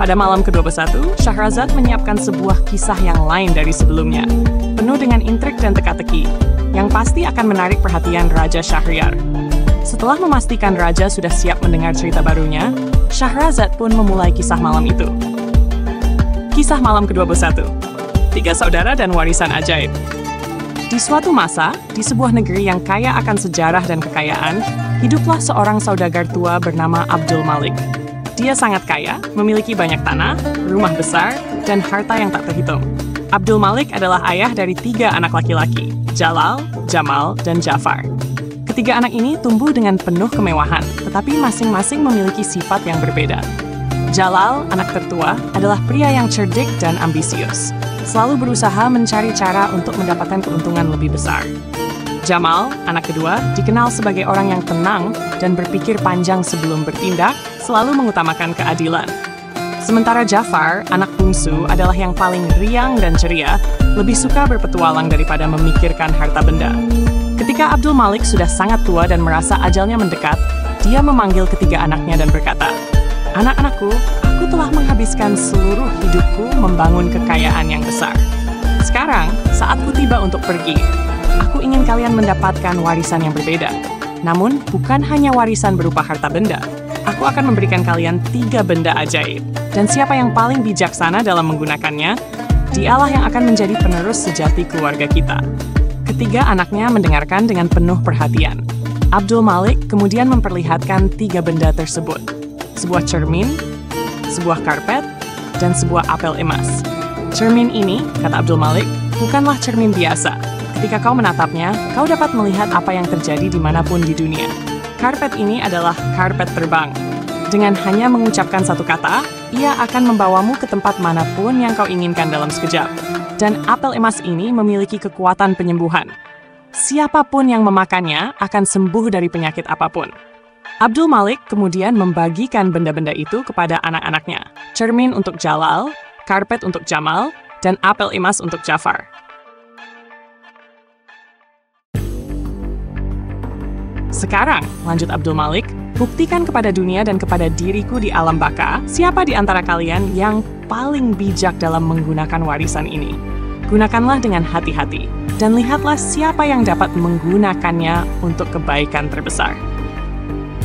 Pada malam ke-21, Shahrazad menyiapkan sebuah kisah yang lain dari sebelumnya, penuh dengan intrik dan teka-teki, yang pasti akan menarik perhatian Raja Shahryar. Setelah memastikan Raja sudah siap mendengar cerita barunya, Shahrazad pun memulai kisah malam itu. Kisah malam ke-21, 3 saudara dan warisan ajaib. Di suatu masa, di sebuah negeri yang kaya akan sejarah dan kekayaan, hiduplah seorang saudagar tua bernama Abdul Malik. Dia sangat kaya, memiliki banyak tanah, rumah besar, dan harta yang tak terhitung. Abdul Malik adalah ayah dari 3 anak laki-laki, Jalal, Jamal, dan Jafar. Ketiga anak ini tumbuh dengan penuh kemewahan, tetapi masing-masing memiliki sifat yang berbeda. Jalal, anak tertua, adalah pria yang cerdik dan ambisius, selalu berusaha mencari cara untuk mendapatkan keuntungan lebih besar. Jamal, anak kedua, dikenal sebagai orang yang tenang dan berpikir panjang sebelum bertindak, selalu mengutamakan keadilan. Sementara Jafar, anak bungsu, adalah yang paling riang dan ceria, lebih suka berpetualang daripada memikirkan harta benda. Ketika Abdul Malik sudah sangat tua dan merasa ajalnya mendekat, dia memanggil ketiga anaknya dan berkata, "Anak-anakku, aku telah menghabiskan seluruh hidupku membangun kekayaan yang besar. Sekarang, saatku tiba untuk pergi. Aku ingin kalian mendapatkan warisan yang berbeda. Namun, bukan hanya warisan berupa harta benda. Aku akan memberikan kalian 3 benda ajaib. Dan siapa yang paling bijaksana dalam menggunakannya, dialah yang akan menjadi penerus sejati keluarga kita." Ketiga anaknya mendengarkan dengan penuh perhatian. Abdul Malik kemudian memperlihatkan 3 benda tersebut. Sebuah cermin, sebuah karpet, dan sebuah apel emas. Cermin ini, kata Abdul Malik, bukanlah cermin biasa. Ketika kau menatapnya, kau dapat melihat apa yang terjadi dimanapun di dunia. Karpet ini adalah karpet terbang. Dengan hanya mengucapkan satu kata, ia akan membawamu ke tempat manapun yang kau inginkan dalam sekejap. Dan apel emas ini memiliki kekuatan penyembuhan. Siapapun yang memakannya akan sembuh dari penyakit apapun. Abdul Malik kemudian membagikan benda-benda itu kepada anak-anaknya. Cermin untuk Jalal, karpet untuk Jamal, dan apel emas untuk Jafar. Sekarang, lanjut Abdul Malik, buktikan kepada dunia dan kepada diriku di alam baka, siapa di antara kalian yang paling bijak dalam menggunakan warisan ini. Gunakanlah dengan hati-hati, dan lihatlah siapa yang dapat menggunakannya untuk kebaikan terbesar.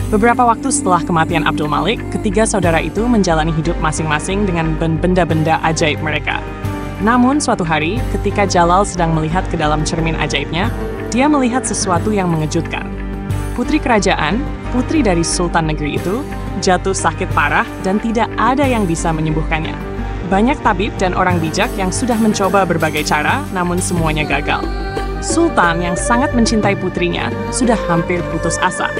Beberapa waktu setelah kematian Abdul Malik, ketiga saudara itu menjalani hidup masing-masing dengan benda-benda ajaib mereka. Namun suatu hari, ketika Jalal sedang melihat ke dalam cermin ajaibnya, dia melihat sesuatu yang mengejutkan. Putri kerajaan, putri dari sultan negeri itu, jatuh sakit parah dan tidak ada yang bisa menyembuhkannya. Banyak tabib dan orang bijak yang sudah mencoba berbagai cara, namun semuanya gagal. Sultan yang sangat mencintai putrinya sudah hampir putus asa.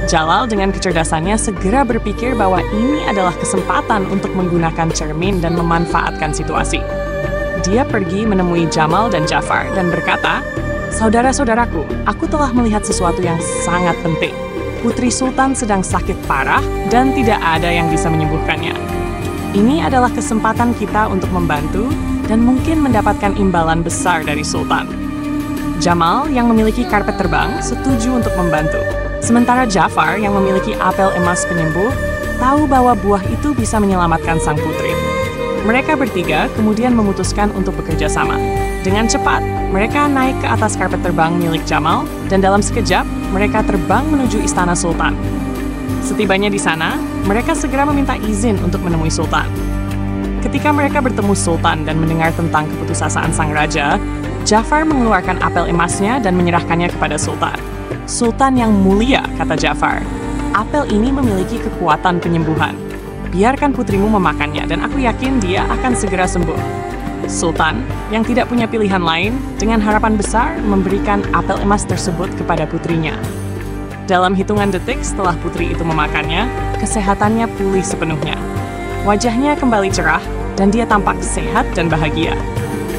Jalal dengan kecerdasannya segera berpikir bahwa ini adalah kesempatan untuk menggunakan cermin dan memanfaatkan situasi. Dia pergi menemui Jamal dan Jafar dan berkata, "Saudara-saudaraku, aku telah melihat sesuatu yang sangat penting. Putri Sultan sedang sakit parah dan tidak ada yang bisa menyembuhkannya. Ini adalah kesempatan kita untuk membantu dan mungkin mendapatkan imbalan besar dari Sultan." Jamal yang memiliki karpet terbang setuju untuk membantu. Sementara Jafar yang memiliki apel emas penyembuh tahu bahwa buah itu bisa menyelamatkan sang putri. Mereka bertiga kemudian memutuskan untuk bekerja sama. Dengan cepat, mereka naik ke atas karpet terbang milik Jamal dan dalam sekejap mereka terbang menuju istana Sultan. Setibanya di sana, mereka segera meminta izin untuk menemui Sultan. Ketika mereka bertemu Sultan dan mendengar tentang keputusasaan sang raja, Jafar mengeluarkan apel emasnya dan menyerahkannya kepada Sultan. "Sultan yang mulia," kata Jafar, "apel ini memiliki kekuatan penyembuhan. Biarkan putrimu memakannya dan aku yakin dia akan segera sembuh." Sultan, yang tidak punya pilihan lain, dengan harapan besar memberikan apel emas tersebut kepada putrinya. Dalam hitungan detik setelah putri itu memakannya, kesehatannya pulih sepenuhnya. Wajahnya kembali cerah dan dia tampak sehat dan bahagia.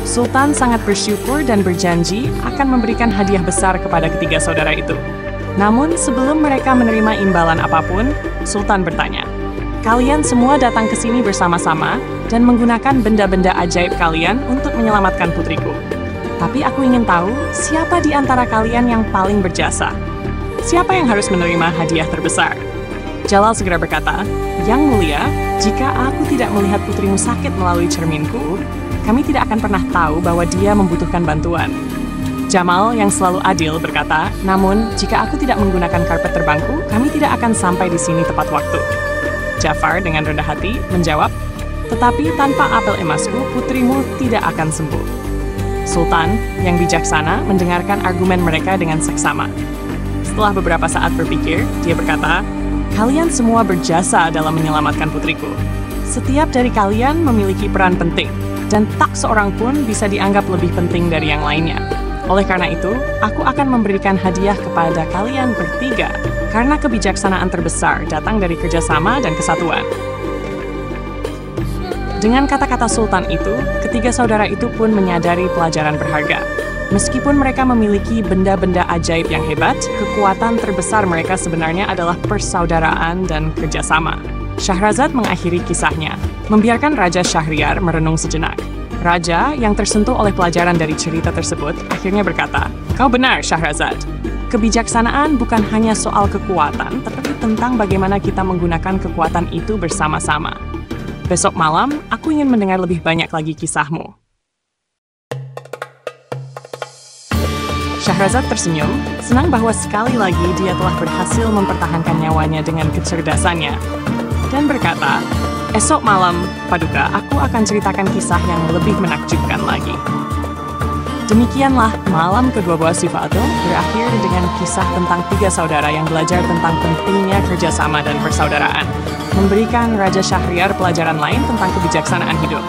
Sultan sangat bersyukur dan berjanji akan memberikan hadiah besar kepada ketiga saudara itu. Namun sebelum mereka menerima imbalan apapun, Sultan bertanya, "Kalian semua datang ke sini bersama-sama dan menggunakan benda-benda ajaib kalian untuk menyelamatkan putriku. Tapi aku ingin tahu siapa di antara kalian yang paling berjasa. Siapa yang harus menerima hadiah terbesar?" Jalal segera berkata, "Yang mulia, jika aku tidak melihat putrimu sakit melalui cerminku, kami tidak akan pernah tahu bahwa dia membutuhkan bantuan." Jamal yang selalu adil berkata, "Namun, jika aku tidak menggunakan karpet terbangku, kami tidak akan sampai di sini tepat waktu." Jafar dengan rendah hati menjawab, "Tetapi tanpa apel emasku, putrimu tidak akan sembuh." Sultan yang bijaksana mendengarkan argumen mereka dengan seksama. Setelah beberapa saat berpikir, dia berkata, "Kalian semua berjasa dalam menyelamatkan putriku. Setiap dari kalian memiliki peran penting, dan tak seorang pun bisa dianggap lebih penting dari yang lainnya. Oleh karena itu, aku akan memberikan hadiah kepada kalian bertiga, karena kebijaksanaan terbesar datang dari kerjasama dan kesatuan." Dengan kata-kata Sultan itu, ketiga saudara itu pun menyadari pelajaran berharga. Meskipun mereka memiliki benda-benda ajaib yang hebat, kekuatan terbesar mereka sebenarnya adalah persaudaraan dan kerjasama. Syahrazad mengakhiri kisahnya, membiarkan Raja Syahriar merenung sejenak. Raja yang tersentuh oleh pelajaran dari cerita tersebut akhirnya berkata, "Kau benar, Syahrazad. Kebijaksanaan bukan hanya soal kekuatan, tetapi tentang bagaimana kita menggunakan kekuatan itu bersama-sama. Besok malam, aku ingin mendengar lebih banyak lagi kisahmu." Syahrazad tersenyum, senang bahwa sekali lagi dia telah berhasil mempertahankan nyawanya dengan kecerdasannya, dan berkata, "Esok malam, Paduka, aku akan ceritakan kisah yang lebih menakjubkan lagi." Demikianlah malam kedua buah Sifatul berakhir dengan kisah tentang tiga saudara yang belajar tentang pentingnya kerjasama dan persaudaraan, memberikan Raja Syahriar pelajaran lain tentang kebijaksanaan hidup.